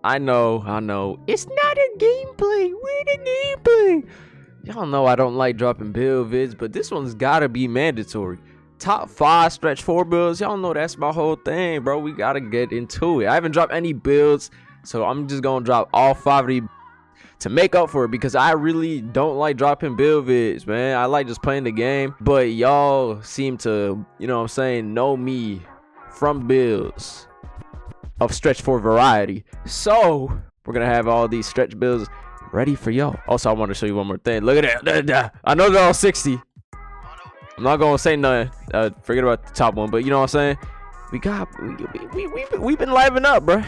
I know. It's not a gameplay. We're the gameplay. Y'all know I don't like dropping build vids, but this one's gotta be mandatory. Top 5 stretch 4 builds. Y'all know that's my whole thing, bro. We gotta get into it. I haven't dropped any builds, so I'm just gonna drop all 5 of these to make up for it, because I really don't like dropping build vids, man. I like just playing the game, but y'all seem to, you know what I'm saying, know me from builds of stretch 4 variety. So we're gonna have all these stretch builds ready for y'all. Also, I want to show you one more thing. Look at that. I know they're all 60. I'm not gonna say nothing. Forget about the top one, but you know what I'm saying. We've been livening up, bro.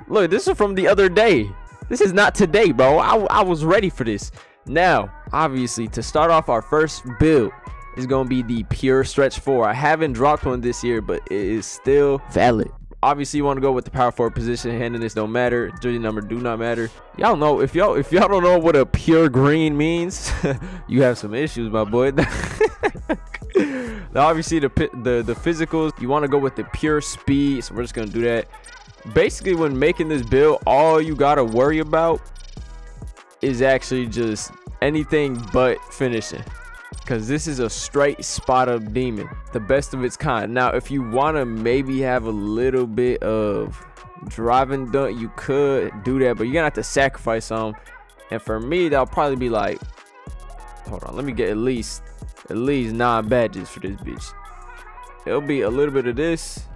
Look, this is from the other day. This is not today, bro. I was ready for this. Now, obviously, to start off our first build is gonna be the pure stretch 4. I haven't dropped one this year, but it is still valid. Obviously, you want to go with the power forward position. Handedness don't matter. Jersey number do not matter. Y'all know, if y'all don't know what a pure green means, you have some issues, my boy. Now, obviously, the physicals, you want to go with the pure speed. So we're just gonna do that. Basically, when making this build, all you gotta worry about is actually just anything but finishing, because this is a straight spot up demon, the best of its kind. Now, if you want to maybe have a little bit of driving dunk, you could do that, but you're gonna have to sacrifice some. And for me, that'll probably be like, hold on, let me get at least 9 badges for this bitch. It'll be a little bit of this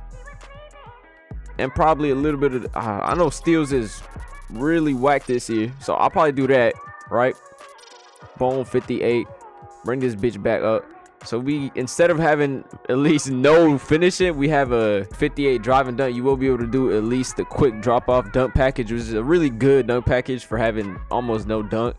and probably a little bit of I know steals is really whack this year, so I'll probably do that, right? Boom, 58. Bring this bitch back up. So we, instead of having at least no finishing, we have a 58 drive and dunk. You will be able to do at least the quick drop off dunk package, which is a really good dunk package for having almost no dunk.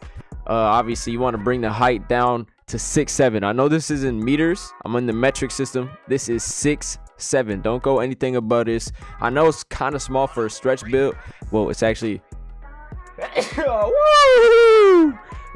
Obviously, you want to bring the height down to 6'7". I know this is in meters. I'm in the metric system. This is 6'7". Don't go anything above this. I know it's kind of small for a stretch build. Well, it's actually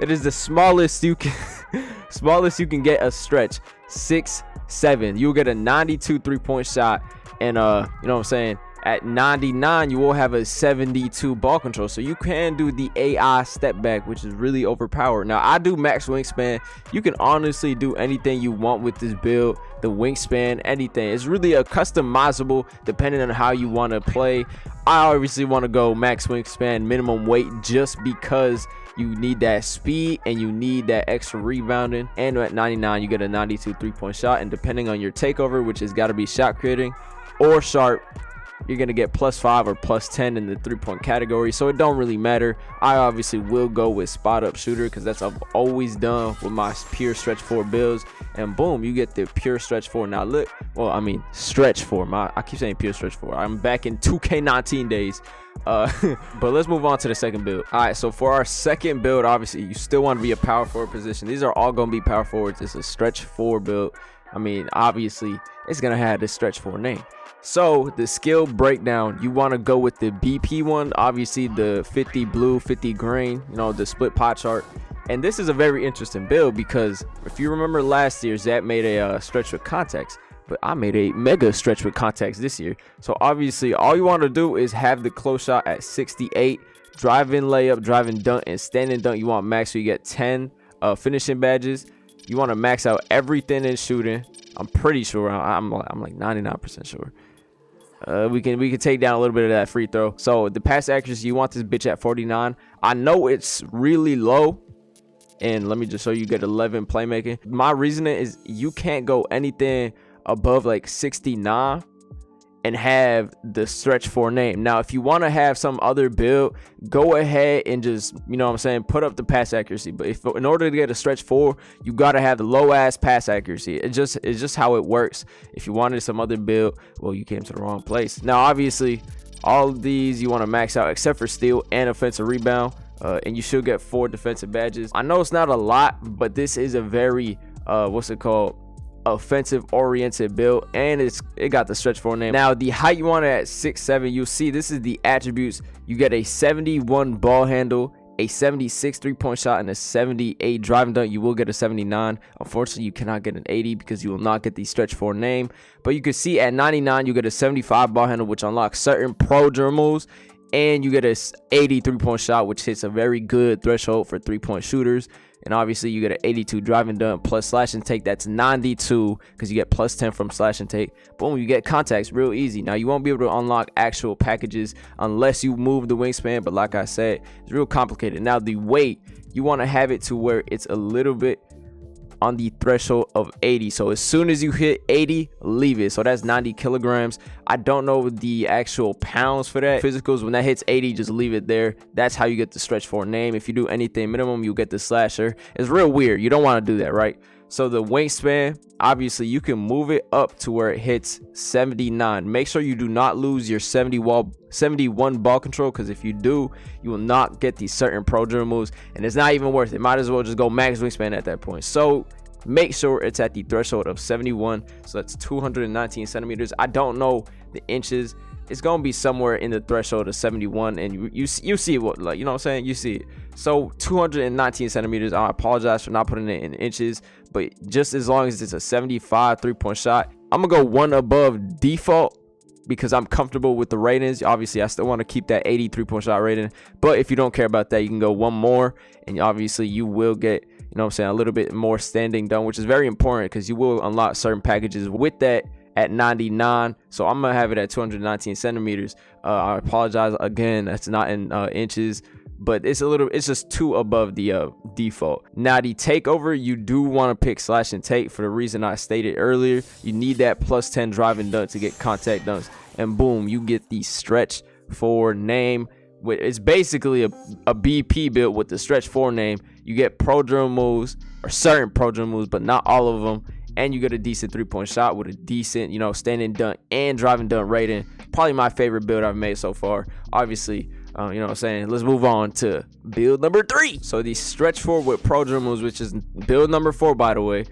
it is the smallest you can get a stretch. 6'7". You'll get a 92 3-point shot, and you know what I'm saying, at 99 you will have a 72 ball control, so you can do the AI step back, which is really overpowered. Now, I do max wingspan. You can honestly do anything you want with this build. The wingspan, anything, it's really a customizable depending on how you want to play. I obviously want to go max wingspan, minimum weight, just because you need that speed and you need that extra rebounding. And at 99 you get a 92 3-point shot, and depending on your takeover, which has got to be shot creating or sharp, you're gonna get +5 or +10 in the 3-point category, so it don't really matter. I obviously will go with spot up shooter, because that's what I've always done with my pure stretch 4 builds, and boom, you get the pure stretch 4. Now look, well, I mean stretch 4, I keep saying pure stretch 4. I'm back in 2K19 days. But let's move on to the second build. All right, so for our second build, obviously you still want to be a power forward position. These are all gonna be power forwards. It's a stretch 4 build. I mean, obviously it's gonna have the stretch 4 name. So the skill breakdown, you want to go with the BP one, obviously the 50 blue 50 green, you know, the split pot chart. And this is a very interesting build, because if you remember last year, Zap made a stretch with contacts, but I made a mega stretch with contacts this year. So obviously all you want to do is have the close shot at 68, drive in layup, drive in dunk, and standing dunk you want max, so you get 10 finishing badges. You want to max out everything in shooting. I'm pretty sure, I'm like 99% sure. We can take down a little bit of that free throw. So the pass accuracy, you want this bitch at 49. I know it's really low, and let me just show you, get 11 playmaking. My reasoning is you can't go anything above like 69 and have the stretch 4 name. Now, if you want to have some other build, go ahead and just, you know what I'm saying, put up the pass accuracy. But if in order to get a stretch 4, you got to have the low ass pass accuracy. It's just how it works. If you wanted some other build, well, you came to the wrong place. Now, obviously, all of these you want to max out except for steal and offensive rebound, and you should get 4 defensive badges. I know it's not a lot, but this is a very offensive oriented build, and it got the stretch 4 name. Now the height, you want it at 6'7". You'll see this is the attributes. You get a 71 ball handle, a 76 3-point shot, and a 78 driving dunk. You will get a 79. Unfortunately, you cannot get an 80 because you will not get the stretch 4 name. But you can see at 99 you get a 75 ball handle, which unlocks certain pro dribbles, and you get a 80 3-point shot, which hits a very good threshold for 3-point shooters. And obviously you get an 82 driving dunk plus slash and take. That's 92 because you get plus 10 from slash and take. Boom, you get contacts real easy. Now you won't be able to unlock actual packages unless you move the wingspan, but like I said, it's real complicated. Now the weight, you want to have it to where it's a little bit on the threshold of 80. So as soon as you hit 80, leave it. So that's 90 kilograms. I don't know the actual pounds for that. Physicals, when that hits 80, just leave it there. That's how you get the stretch 4 name. If you do anything minimum, you'll get the slasher. It's real weird. You don't want to do that, right? So the wingspan, obviously you can move it up to where it hits 79. Make sure you do not lose your 71 ball control, because if you do, you will not get these certain pro dribble moves, and it's not even worth it. Might as well just go max wingspan at that point. So make sure it's at the threshold of 71. So that's 219 centimeters. I don't know the inches. It's gonna be somewhere in the threshold of 71, and you see what, like, you know what I'm saying, you see it. So 219 centimeters. I apologize for not putting it in inches, but just as long as it's a 75 3-point shot, I'm gonna go one above default because I'm comfortable with the ratings. Obviously I still want to keep that 80 3-point shot rating, but if you don't care about that, you can go one more, and obviously you will get, you know what I'm saying, a little bit more standing dunk, which is very important because you will unlock certain packages with that at 99. So I'm gonna have it at 219 centimeters. I apologize again, that's not in inches, but it's just 2 above the default. Now the takeover, you do want to pick slash and take for the reason I stated earlier. You need that plus 10 driving dunk to get contact dunks, and boom, you get the stretch 4 name. It's basically a BP build with the stretch 4 name. You get pro dribble moves, or certain pro dribble moves, but not all of them, and you get a decent 3-point shot with a decent, you know, standing dunk and driving dunk rating. Probably my favorite build I've made so far. Obviously, you know what I'm saying, let's move on to build number 3. So the stretch 4 with pro dribble moves, which is build number 4, by the way.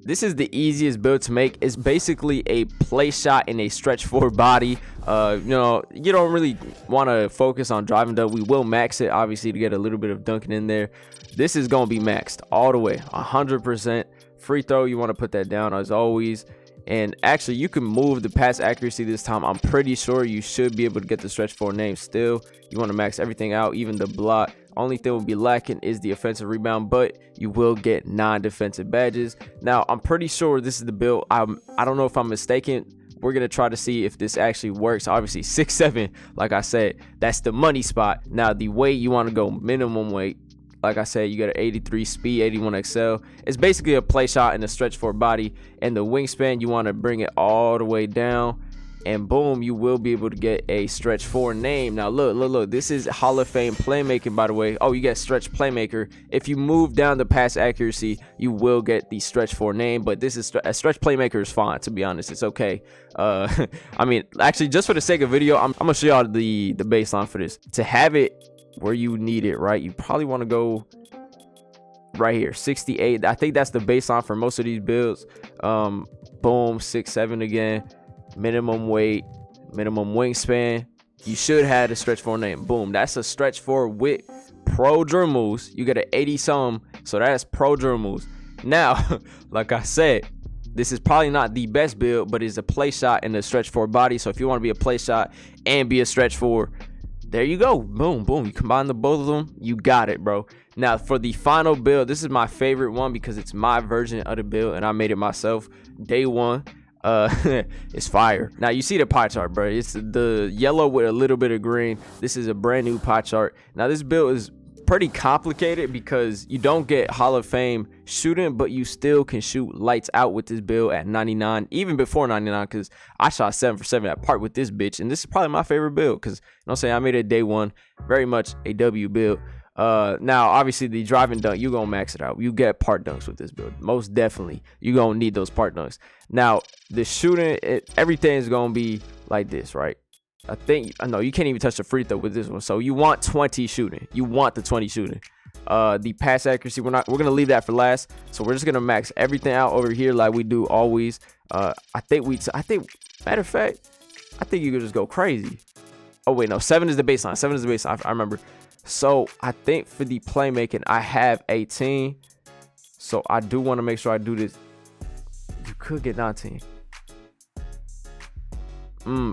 This is the easiest build to make. It's basically a play shot in a stretch 4 body. You know, you don't really want to focus on driving dunk. We will max it, obviously, to get a little bit of dunking in there. This is going to be maxed all the way, 100%. Free throw, you want to put that down as always. And actually, you can move the pass accuracy this time. I'm pretty sure you should be able to get the stretch 4 name still. You want to max everything out, even the block. Only thing will be lacking is the offensive rebound, but you will get 9 defensive badges. Now, I'm pretty sure this is the build. I don't know if I'm mistaken. We're going to try to see if this actually works. Obviously, 6'7", like I said, that's the money spot. Now, the weight, you want to go minimum weight. Like I said, you got an 83 speed, 81 XL. It's basically a play shot in a stretch 4 body. And the wingspan, you want to bring it all the way down. And boom, you will be able to get a stretch 4 name. Now look, this is Hall of Fame playmaking, by the way. Oh, you get stretch playmaker. If you move down the pass accuracy, you will get the stretch 4 name. But this is a stretch playmaker is fine, to be honest. It's okay. I mean, actually, just for the sake of video, I'm gonna show y'all the baseline for this. To have it where you need it, right, you probably want to go right here, 68. I think that's the baseline for most of these builds. Boom, 6'7" again. Minimum weight, minimum wingspan. You should have a stretch 4 name. Boom, that's a stretch 4 with pro dribble moves. You get an 80 some, so that's pro dribble moves. Now, like I said, this is probably not the best build, but it's a play shot in the stretch 4 body. So if you want to be a play shot and be a stretch 4, there you go. Boom, boom. You combine the both of them, you got it, bro. Now for the final build, this is my favorite one because it's my version of the build and I made it myself day one. It's fire. Now you see the pie chart, bro. It's the yellow with a little bit of green. This is a brand new pie chart. Now this build is pretty complicated because you don't get Hall of Fame shooting, but you still can shoot lights out with this build at 99, even before 99, because I shot 7 for 7 at part with this bitch, and this is probably my favorite build because, you know what I'm saying, I made it day one. Very much a W build. Now obviously the driving dunk, you gonna max it out. You get part dunks with this build, most definitely. You gonna need those part dunks. Now the shooting, everything is gonna be like this, right? I know you can't even touch the free throw with this one. So you want 20 shooting. You want the 20 shooting. The pass accuracy, we're gonna leave that for last. So we're just gonna max everything out over here like we do always. I think matter of fact, I think you could just go crazy. Oh wait, no, 7 is the baseline. 7 is the baseline. I remember. So I think for the playmaking, I have 18. So I do want to make sure I do this. You could get 19. I'm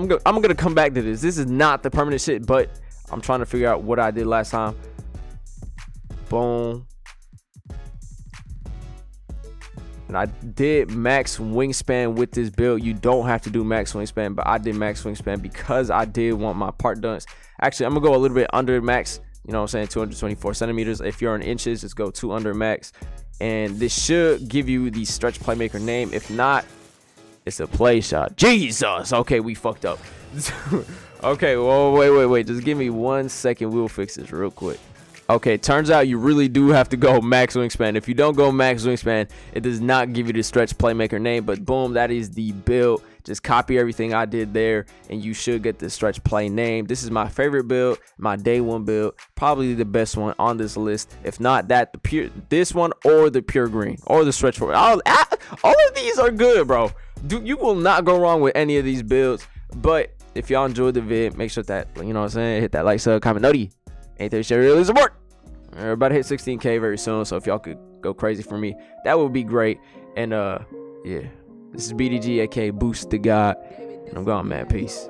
gonna come back to this. This is not the permanent shit, but I'm trying to figure out what I did last time. Boom. And I did max wingspan with this build. You don't have to do max wingspan, but I did max wingspan because I did want my part dunks. Actually, I'm gonna go a little bit under max. You know what I'm saying? 224 centimeters. If you're in inches, just go 2 under max. And this should give you the stretch playmaker name. If not, it's a play shot. Jesus. Okay, we fucked up. Okay, well, wait. Just give me 1 second. We'll fix this real quick. Okay, turns out you really do have to go max wingspan. If you don't go max wingspan, it does not give you the stretch playmaker name. But boom, that is the build. Just copy everything I did there, and you should get the stretch play name. This is my favorite build, my day one build, probably the best one on this list. If not that, this one or the pure green or the stretch for all of these are good, bro. You will not go wrong with any of these builds. But if y'all enjoyed the vid, make sure that, you know what I'm saying, hit that like, sub, comment, noti. Ain't there share, really support. We're about to hit 16K very soon, so if y'all could go crazy for me, that would be great. And yeah, this is BDG, aka Boost the God, and I'm gone, man. Peace.